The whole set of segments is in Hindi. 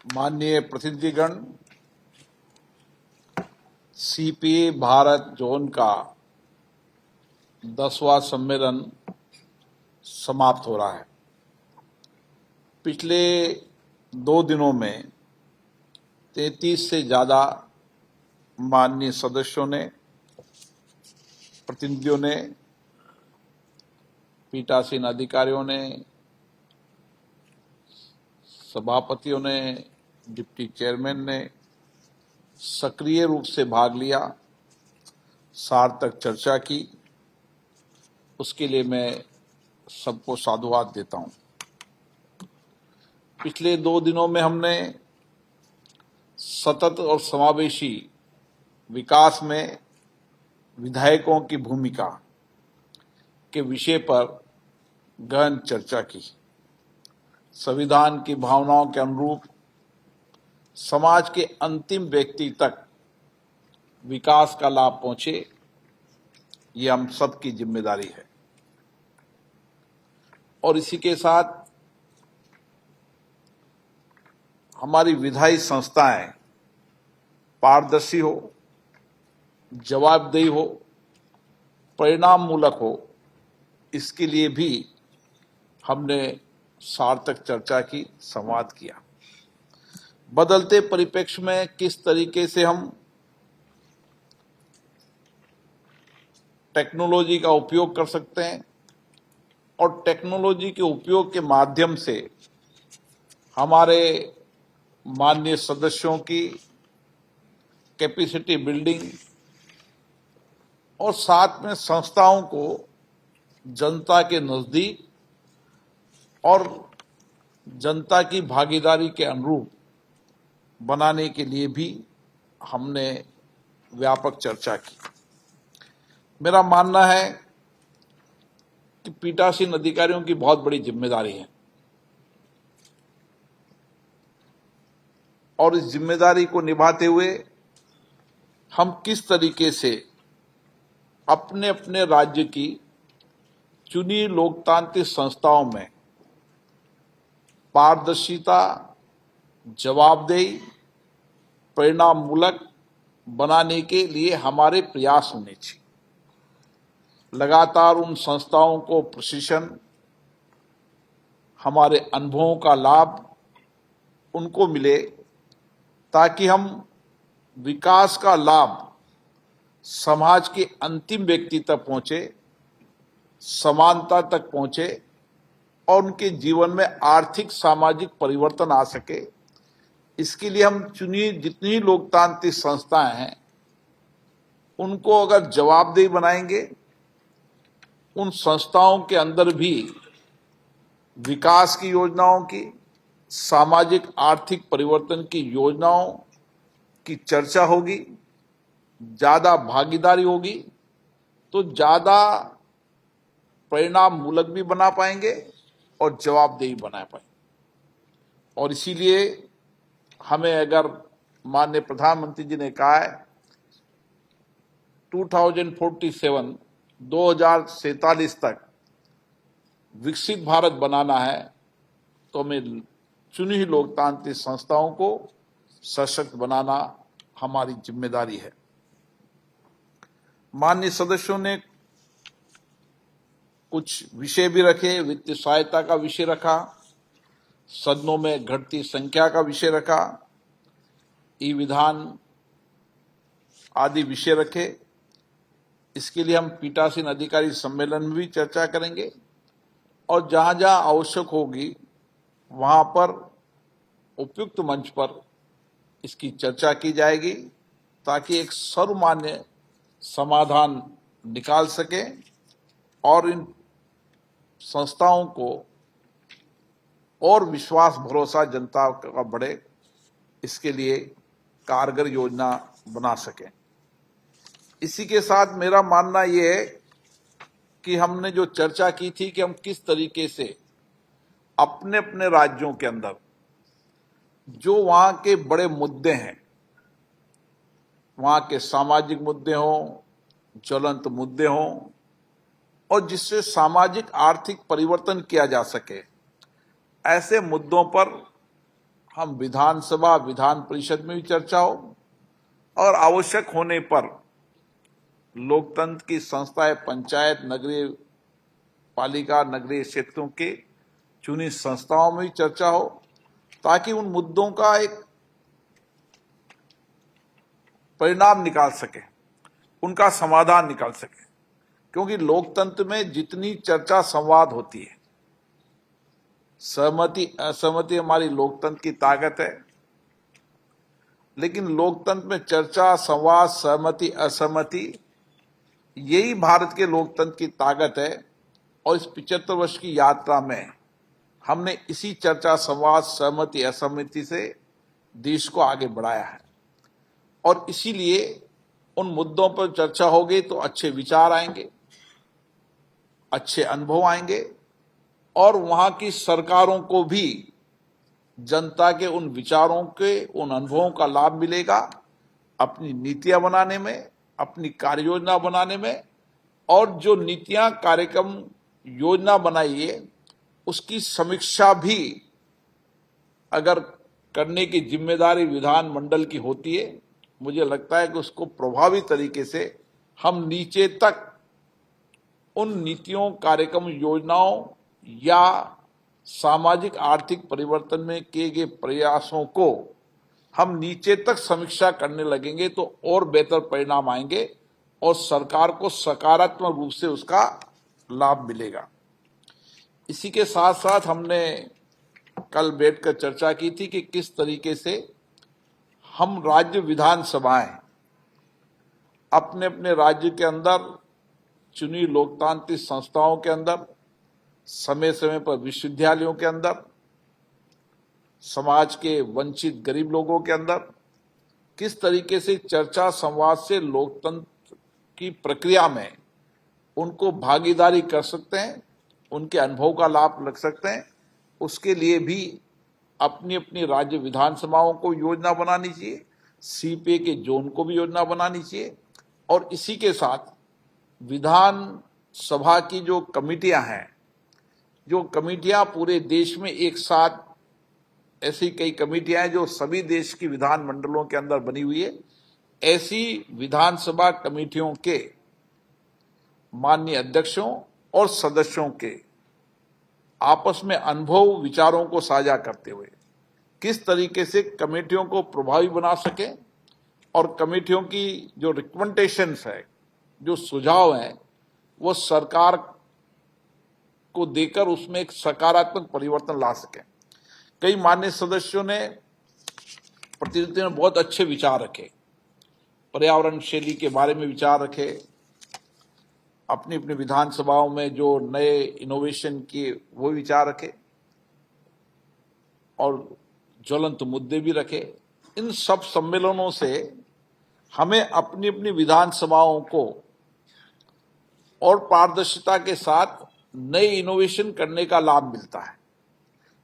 माननीय प्रतिनिधिगण, सीपीए भारत जोन का 10वां सम्मेलन समाप्त हो रहा है। पिछले 2 दिनों में 33 से ज़्यादा माननीय सदस्यों ने, प्रतिनिधियों ने, पीठासीन अधिकारियों ने, सभापतियों ने, डिप्टी चेयरमैन ने सक्रिय रूप से भाग लिया, सार्थक चर्चा की। उसके लिए मैं सबको साधुवाद देता हूं। पिछले 2 दिनों में हमने सतत और समावेशी विकास में विधायकों की भूमिका के विषय पर गहन चर्चा की। संविधान की भावनाओं के अनुरूप समाज के अंतिम व्यक्ति तक विकास का लाभ पहुंचे, ये हम सबकी जिम्मेदारी है। और इसी के साथ हमारी विधायी संस्थाएं पारदर्शी हो, जवाबदेही हो, परिणाम मूलक हो, इसके लिए भी हमने सार्थक चर्चा की, संवाद किया। बदलते परिप्रेक्ष्य में किस तरीके से हम टेक्नोलॉजी का उपयोग कर सकते हैं और टेक्नोलॉजी के उपयोग के माध्यम से हमारे माननीय सदस्यों की कैपेसिटी बिल्डिंग और साथ में संस्थाओं को जनता के नजदीक और जनता की भागीदारी के अनुरूप बनाने के लिए भी हमने व्यापक चर्चा की। मेरा मानना है कि पीठासीन अधिकारियों की बहुत बड़ी जिम्मेदारी है और इस जिम्मेदारी को निभाते हुए हम किस तरीके से अपने अपने राज्य की चुनी लोकतांत्रिक संस्थाओं में पारदर्शिता, जवाबदेही, परिणाम मूलक बनाने के लिए हमारे प्रयास होने चाहिए। लगातार उन संस्थाओं को प्रशिक्षण, हमारे अनुभवों का लाभ उनको मिले ताकि हम विकास का लाभ समाज के अंतिम व्यक्ति तक पहुंचे, समानता तक पहुंचे और उनके जीवन में आर्थिक सामाजिक परिवर्तन आ सके। इसके लिए हम चुनी जितनी लोकतांत्रिक संस्थाएं हैं उनको अगर जवाबदेही बनाएंगे, उन संस्थाओं के अंदर भी विकास की योजनाओं की, सामाजिक आर्थिक परिवर्तन की योजनाओं की चर्चा होगी, ज्यादा भागीदारी होगी, तो ज्यादा परिणाम मूलक भी बना पाएंगे और जवाबदेही बना पाएंगे। और इसीलिए हमें, अगर माननीय प्रधानमंत्री जी ने कहा है 2047 तक विकसित भारत बनाना है, तो हमें चुनी हुई लोकतांत्रिक संस्थाओं को सशक्त बनाना हमारी जिम्मेदारी है। माननीय सदस्यों ने कुछ विषय भी रखे, वित्तीय सहायता का विषय रखा, सदनों में घटती संख्या का विषय रखा, ई विधान आदि विषय रखे। इसके लिए हम पीठासीन अधिकारी सम्मेलन में भी चर्चा करेंगे और जहां जहां आवश्यक होगी वहां पर उपयुक्त मंच पर इसकी चर्चा की जाएगी ताकि एक सर्वमान्य समाधान निकाल सके और इन संस्थाओं को और विश्वास भरोसा जनता का बढ़े, इसके लिए कारगर योजना बना सके। इसी के साथ मेरा मानना यह है कि हमने जो चर्चा की थी कि हम किस तरीके से अपने अपने राज्यों के अंदर जो वहां के बड़े मुद्दे हैं, वहां के सामाजिक मुद्दे हों, ज्वलंत मुद्दे हों और जिससे सामाजिक आर्थिक परिवर्तन किया जा सके, ऐसे मुद्दों पर हम विधानसभा विधान परिषद में भी चर्चा हो और आवश्यक होने पर लोकतंत्र की संस्थाएं, पंचायत, नगरीय पालिका, नगरीय क्षेत्रों के चुनी संस्थाओं में भी चर्चा हो, ताकि उन मुद्दों का एक परिणाम निकाल सके, उनका समाधान निकाल सके। क्योंकि लोकतंत्र में जितनी चर्चा संवाद होती है, सहमति असहमति हमारी लोकतंत्र की ताकत है, लेकिन लोकतंत्र में चर्चा, संवाद, सहमति, असहमति, यही भारत के लोकतंत्र की ताकत है। और इस 75 वर्ष की यात्रा में हमने इसी चर्चा, संवाद, सहमति, असहमति से देश को आगे बढ़ाया है। और इसीलिए उन मुद्दों पर चर्चा होगी तो अच्छे विचार आएंगे, अच्छे अनुभव आएंगे और वहां की सरकारों को भी जनता के उन विचारों के, उन अनुभवों का लाभ मिलेगा अपनी नीतियां बनाने में, अपनी कार्य योजना बनाने में। और जो नीतियां, कार्यक्रम, योजना बनाई है उसकी समीक्षा भी अगर करने की जिम्मेदारी विधानमंडल की होती है, मुझे लगता है कि उसको प्रभावी तरीके से हम नीचे तक उन नीतियों, कार्यक्रम, योजनाओं या सामाजिक आर्थिक परिवर्तन में किए गए प्रयासों को हम नीचे तक समीक्षा करने लगेंगे तो और बेहतर परिणाम आएंगे और सरकार को सकारात्मक रूप से उसका लाभ मिलेगा। इसी के साथ साथ हमने कल बैठकर चर्चा की थी कि किस तरीके से हम राज्य विधानसभाएं अपने अपने राज्य के अंदर चुनी लोकतांत्रिक संस्थाओं के अंदर, समय समय पर विश्वविद्यालयों के अंदर, समाज के वंचित गरीब लोगों के अंदर किस तरीके से चर्चा, संवाद से लोकतंत्र की प्रक्रिया में उनको भागीदारी कर सकते हैं, उनके अनुभव का लाभ लग सकते हैं। उसके लिए भी अपनी अपनी राज्य विधानसभाओं को योजना बनानी चाहिए, सीपीए के जोन को भी योजना बनानी चाहिए। और इसी के साथ विधानसभा की जो कमेटियां हैं, जो कमेटियां पूरे देश में एक साथ, ऐसी कई कमेटियां हैं जो सभी देश की विधानमंडलों के अंदर बनी हुई है, ऐसी विधानसभा कमेटियों के माननीय अध्यक्षों और सदस्यों के आपस में अनुभव, विचारों को साझा करते हुए किस तरीके से कमेटियों को प्रभावी बना सके और कमेटियों की जो रिकमेंडेशंस है, जो सुझाव हैं, वो सरकार को देकर उसमें एक सकारात्मक परिवर्तन ला सके। कई माननीय सदस्यों ने प्रतिनिधि में बहुत अच्छे विचार रखे, पर्यावरण शैली के बारे में विचार रखे, अपनी अपनी विधानसभाओं में जो नए इनोवेशन किए वो विचार रखे और ज्वलंत मुद्दे भी रखे। इन सब सम्मेलनों से हमें अपनी अपनी विधानसभाओं को और पारदर्शिता के साथ नए इनोवेशन करने का लाभ मिलता है।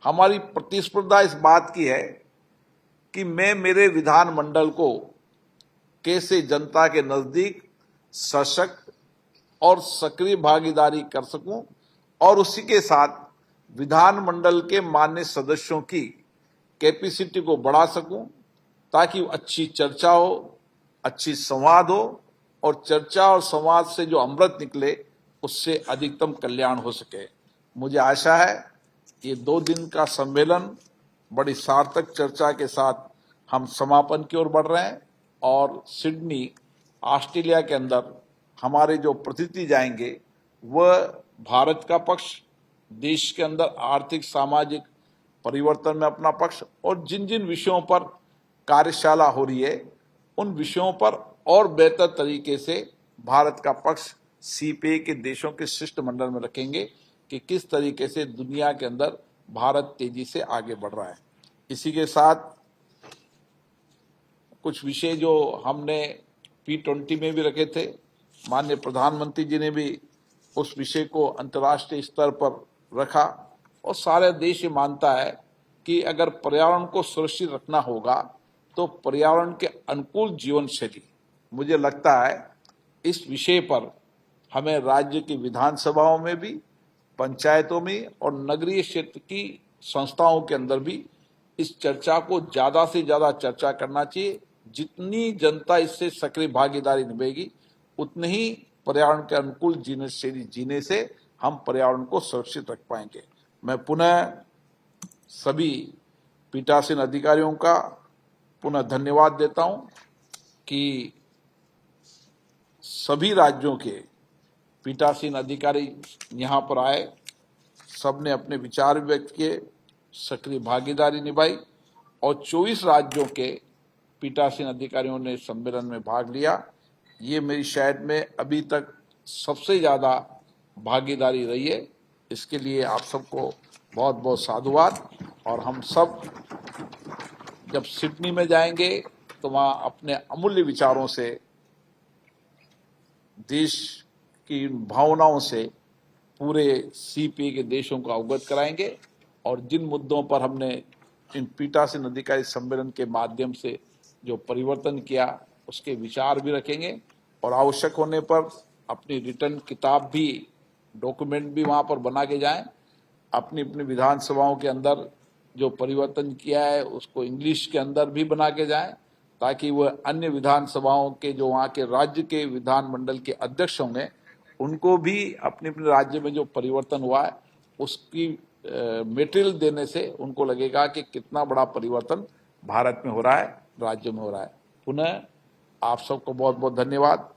हमारी प्रतिस्पर्धा इस बात की है कि मैं मेरे विधानमंडल को कैसे जनता के नजदीक सशक्त और सक्रिय भागीदारी कर सकूं और उसी के साथ विधानमंडल के माननीय सदस्यों की कैपेसिटी को बढ़ा सकूं, ताकि अच्छी चर्चा हो, अच्छी संवाद हो और चर्चा और संवाद से जो अमृत निकले उससे अधिकतम कल्याण हो सके। मुझे आशा है ये 2 दिन का सम्मेलन बड़ी सार्थक चर्चा के साथ हम समापन की ओर बढ़ रहे हैं और सिडनी, ऑस्ट्रेलिया के अंदर हमारे जो प्रतिनिधि जाएंगे वह भारत का पक्ष, देश के अंदर आर्थिक सामाजिक परिवर्तन में अपना पक्ष और जिन जिन विषयों पर कार्यशाला हो रही है उन विषयों पर और बेहतर तरीके से भारत का पक्ष सीपीए के देशों के शिष्टमंडल में रखेंगे कि किस तरीके से दुनिया के अंदर भारत तेजी से आगे बढ़ रहा है। इसी के साथ कुछ विषय जो हमने P20 में भी रखे थे, माननीय प्रधानमंत्री जी ने भी उस विषय को अंतर्राष्ट्रीय स्तर पर रखा और सारे देश ये मानता है कि अगर पर्यावरण को सुरक्षित रखना होगा तो पर्यावरण के अनुकूल जीवन शैली, मुझे लगता है इस विषय पर हमें राज्य की विधानसभाओं में भी, पंचायतों में और नगरीय क्षेत्र की संस्थाओं के अंदर भी इस चर्चा को ज्यादा से ज्यादा चर्चा करना चाहिए। जितनी जनता इससे सक्रिय भागीदारी निभाएगी, उतने ही पर्यावरण के अनुकूल जीवन शैली जीने से हम पर्यावरण को सुरक्षित रख पाएंगे। मैं पुनः सभी पीठासीन अधिकारियों का पुनः धन्यवाद देता हूं कि सभी राज्यों के पीठासीन अधिकारी यहां पर आए, सबने अपने विचार व्यक्त किए, सक्रिय भागीदारी निभाई और 24 राज्यों के पीठासीन अधिकारियों ने सम्मेलन में भाग लिया। ये मेरी शायद में अभी तक सबसे ज्यादा भागीदारी रही है। इसके लिए आप सबको बहुत बहुत साधुवाद। और हम सब जब सिडनी में जाएंगे तो वहां अपने अमूल्य विचारों से, देश की भावनाओं से पूरे सीपीए के देशों को अवगत कराएंगे और जिन मुद्दों पर हमने इन पीठासीन अधिकारी सम्मेलन के माध्यम से जो परिवर्तन किया उसके विचार भी रखेंगे और आवश्यक होने पर अपनी रिटर्न किताब भी, डॉक्यूमेंट भी वहां पर बना के जाएं। अपनी अपनी विधानसभाओं के अंदर जो परिवर्तन किया है उसको इंग्लिश के अंदर भी बना के जाएं, ताकि वह अन्य विधानसभाओं के जो वहाँ के राज्य के विधानमंडल के अध्यक्ष होंगे उनको भी अपने अपने राज्य में जो परिवर्तन हुआ है उसकी मटेरियल देने से उनको लगेगा कि कितना बड़ा परिवर्तन भारत में हो रहा है, राज्य में हो रहा है। पुनः आप सबको बहुत बहुत धन्यवाद।